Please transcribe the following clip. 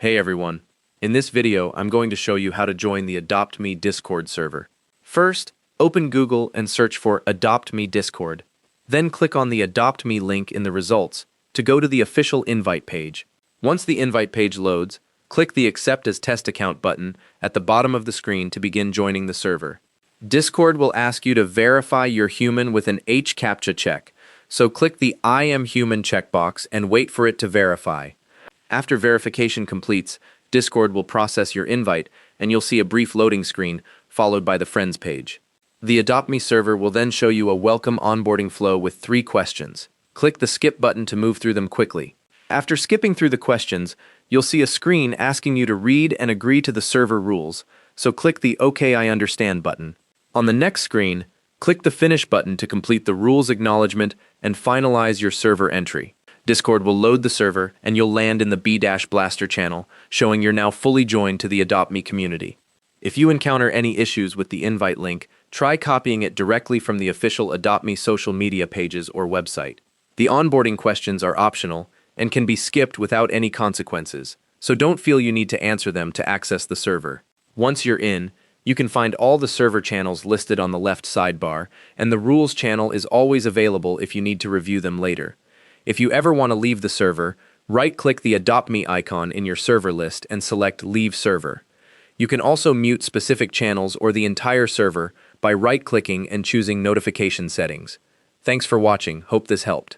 Hey everyone. In this video, I'm going to show you how to join the Adopt Me Discord server. First, open Google and search for Adopt Me Discord. Then click on the Adopt Me link in the results to go to the official invite page. Once the invite page loads, click the Accept as Test Account button at the bottom of the screen to begin joining the server. Discord will ask you to verify you're human with an HCAPTCHA check, so click the I am human checkbox and wait for it to verify. After verification completes, Discord will process your invite, and you'll see a brief loading screen, followed by the Friends page. The Adopt Me server will then show you a welcome onboarding flow with 3 questions. Click the Skip button to move through them quickly. After skipping through the questions, you'll see a screen asking you to read and agree to the server rules, so click the OK I Understand button. On the next screen, click the Finish button to complete the rules acknowledgement and finalize your server entry. Discord will load the server, and you'll land in the B-Blaster channel, showing you're now fully joined to the Adopt Me community. If you encounter any issues with the invite link, try copying it directly from the official Adopt Me social media pages or website. The onboarding questions are optional and can be skipped without any consequences, so don't feel you need to answer them to access the server. Once you're in, you can find all the server channels listed on the left sidebar, and the rules channel is always available if you need to review them later. If you ever want to leave the server, right-click the Adopt Me icon in your server list and select Leave Server. You can also mute specific channels or the entire server by right-clicking and choosing Notification Settings. Thanks for watching. Hope this helped.